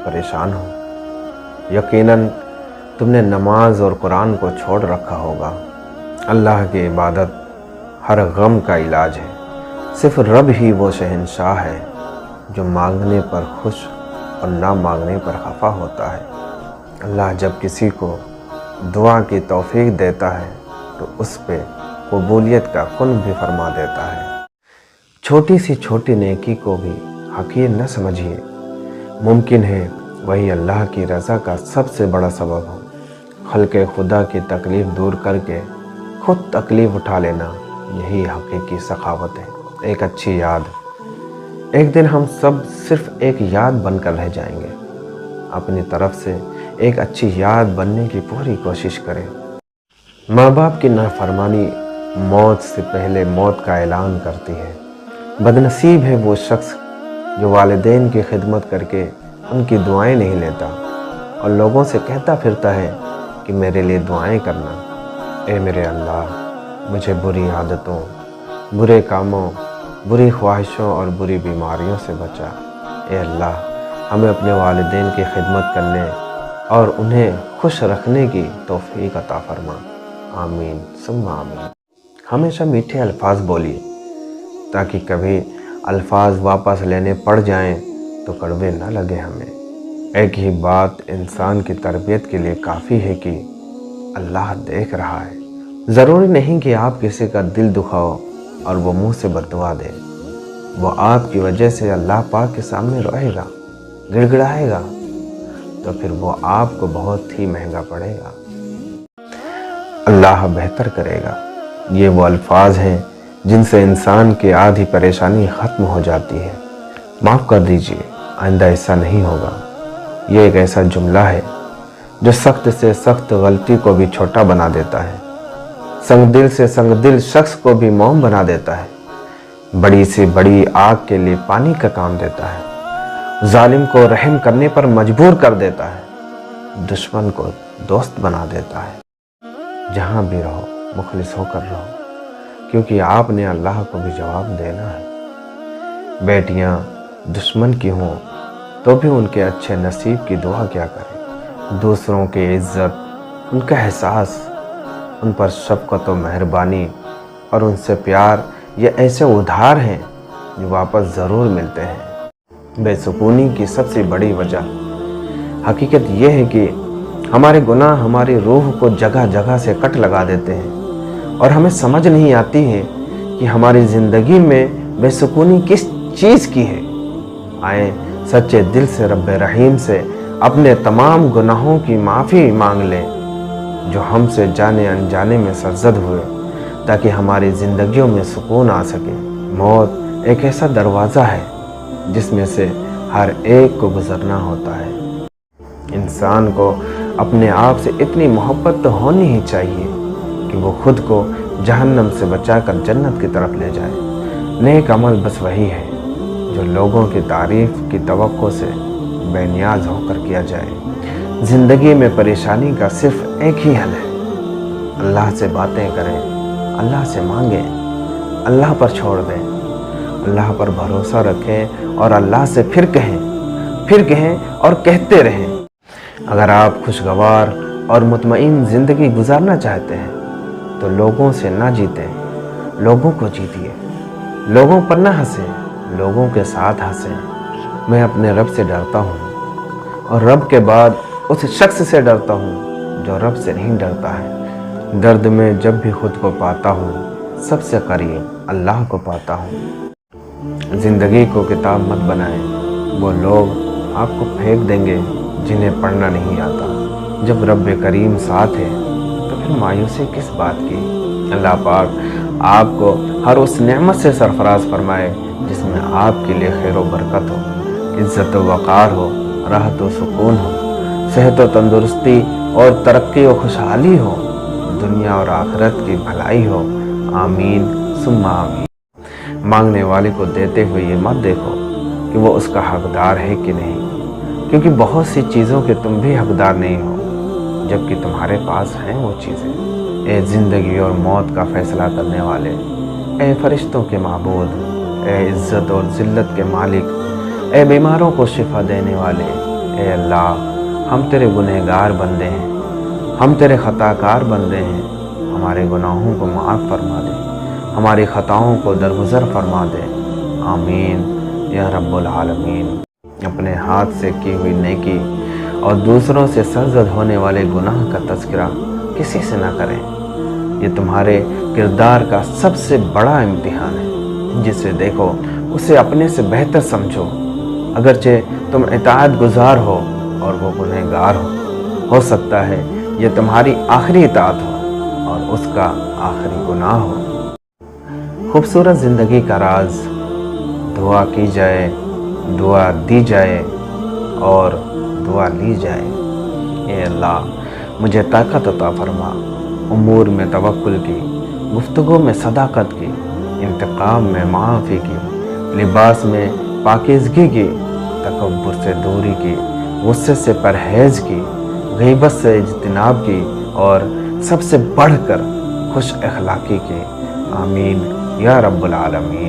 परेशान हो। यकीनन तुमने नमाज और कुरान को छोड़ रखा होगा। अल्लाह की इबादत हर गम का इलाज है। सिर्फ रब ही वो शहंशाह है जो मांगने पर खुश और ना मांगने पर खफा होता है। अल्लाह जब किसी को दुआ की तौफीक देता है तो उस पे कबूलियत का कुन भी फरमा देता है। छोटी सी छोटी नेकी को भी हकीर न समझिए। मुमकिन है वही अल्लाह की रज़ा का सबसे बड़ा सबब हो। खल्क़े खुदा की तकलीफ़ दूर करके खुद तकलीफ़ उठा लेना, यही हकीकी सखावत है। एक अच्छी याद। एक दिन हम सब सिर्फ एक याद बनकर रह जाएंगे। अपनी तरफ से एक अच्छी याद बनने की पूरी कोशिश करें। माँ बाप की नाफरमानी मौत से पहले मौत का ऐलान करती है। बदनसीब है वो शख्स जो वालिदैन की खिदमत करके उनकी दुआएं नहीं लेता और लोगों से कहता फिरता है कि मेरे लिए दुआएं करना। ए मेरे अल्लाह, मुझे बुरी आदतों, बुरे कामों, बुरी ख्वाहिशों और बुरी बीमारियों से बचा। ए अल्लाह, हमें अपने वालिदैन की खिदमत करने और उन्हें खुश रखने की तौफीक अता फरमा। आमीन सुम्मा आमीन। हमेशा मीठे अल्फाज बोलिए ताकि कभी अल्फाज वापस लेने पड़ जाएं तो कड़वे न लगे हमें। एक ही बात इंसान की तरबियत के लिए काफ़ी है कि अल्लाह देख रहा है। ज़रूरी नहीं कि आप किसी का दिल दुखाओ और वो मुंह से बददुआ दे। वो आपकी वजह से अल्लाह पाक के सामने रोएगा, गिड़गिड़ाएगा, तो फिर वो आपको बहुत ही महंगा पड़ेगा। अल्लाह बेहतर करेगा। ये वो अल्फाज हैं जिनसे इंसान की आधी परेशानी ख़त्म हो जाती है। माफ़ कर दीजिए, आइंदा ऐसा नहीं होगा। ये एक ऐसा जुमला है जो सख्त से सख्त गलती को भी छोटा बना देता है। संगदिल से संगदिल शख्स को भी मोम बना देता है। बड़ी से बड़ी आग के लिए पानी का काम देता है। जालिम को रहम करने पर मजबूर कर देता है। दुश्मन को दोस्त बना देता है। जहाँ भी रहो मुखलिस होकर रहो, क्योंकि आपने अल्लाह को भी जवाब देना है। बेटियाँ दुश्मन की हों तो भी उनके अच्छे नसीब की दुआ क्या करें। दूसरों की इज्जत, उनका एहसास, उन पर शफ़क़त व मेहरबानी और उनसे प्यार ये ऐसे उधार हैं जो वापस ज़रूर मिलते हैं। बेसुकूनी की सबसे बड़ी वजह हकीकत यह है कि हमारे गुनाह हमारी रूह को जगह जगह से कट लगा देते हैं और हमें समझ नहीं आती है कि हमारी ज़िंदगी में बेसुकूनी किस चीज़ की है। आए सच्चे दिल से रब्बे रहीम से अपने तमाम गुनाहों की माफ़ी मांग लें जो हमसे जाने अनजाने में सरजद हुए, ताकि हमारी ज़िंदगियों में सुकून आ सके। मौत एक ऐसा दरवाज़ा है जिसमें से हर एक को गुज़रना होता है। इंसान को अपने आप से इतनी मोहब्बत तो होनी ही चाहिए कि वो खुद को जहन्नम से बचाकर जन्नत की तरफ ले जाए। नेक अमल बस वही है जो लोगों की तारीफ़ की तवक्को से बेनियाज होकर किया जाए। ज़िंदगी में परेशानी का सिर्फ एक ही हल है। अल्लाह से बातें करें, अल्लाह से मांगें, अल्लाह पर छोड़ दें, अल्लाह पर भरोसा रखें और अल्लाह से फिर कहें और कहते रहें। अगर आप खुशगवार और मुतमईन ज़िंदगी गुजारना चाहते हैं तो लोगों से ना जीतें, लोगों को जीतिए। लोगों पर ना हंसें, लोगों के साथ हंसें। मैं अपने रब से डरता हूँ और रब के बाद उस शख्स से डरता हूँ जो रब से नहीं डरता है। दर्द में जब भी खुद को पाता हूँ सबसे करीब अल्लाह को पाता हूँ। ज़िंदगी को किताब मत बनाएं, वो लोग आपको फेंक देंगे जिन्हें पढ़ना नहीं आता। जब रब करीम साथ है तो फिर मायूसी किस बात की। अल्लाह पाक आपको हर उस नेमत से सरफराज फरमाए जिसमें आपके लिए खैर व बरकत हो, इज़्ज़त व वक़ार हो, राहत व सुकून हो, सेहत व तंदुरुस्ती और तरक्की व खुशहाली हो, दुनिया और आखिरत की भलाई हो। आमीन सुम्मा आमीन। मांगने वाले को देते हुए ये मत देखो कि वो उसका हकदार है कि नहीं, क्योंकि बहुत सी चीज़ों के तुम भी हकदार नहीं हो जबकि तुम्हारे पास हैं वो चीज़ें। ए ज़िंदगी और मौत का फ़ैसला करने वाले, ए फरिश्तों के माबूद, ए इज़्ज़त और ज़िल्लत के मालिक, ए बीमारों को शिफा देने वाले, اے اللہ ہم تیرے گنہگار بندے ہیں، ہم تیرے خطاکار بندے ہیں، ہمارے گناہوں کو معاف فرما دے، ہماری خطاؤں کو درگزر فرما دے، آمین یا رب العالمین۔ اپنے ہاتھ سے کی ہوئی نیکی اور دوسروں سے سرزد ہونے والے گناہ کا تذکرہ کسی سے نہ کریں، یہ تمہارے کردار کا سب سے بڑا امتحان ہے۔ جسے دیکھو اسے اپنے سے بہتر سمجھو، اگرچہ تم اطاعت گزار ہو اور وہ گنہگار ہو سکتا ہے یہ تمہاری آخری اطاعت ہو اور اس کا آخری گناہ ہو۔ خوبصورت زندگی کا راز، دعا کی جائے، دعا دی جائے اور دعا لی جائے۔ اے اللہ مجھے طاقت عطا فرما، امور میں توکل کی، گفتگو میں صداقت کی، انتقام میں معافی کی، لباس میں پاکیزگی کی، تکبر سے دوری کی، غصے سے پرہیز کی، غیبت سے اجتناب کی اور سب سے بڑھ کر خوش اخلاقی کی، آمین یا رب العالمین۔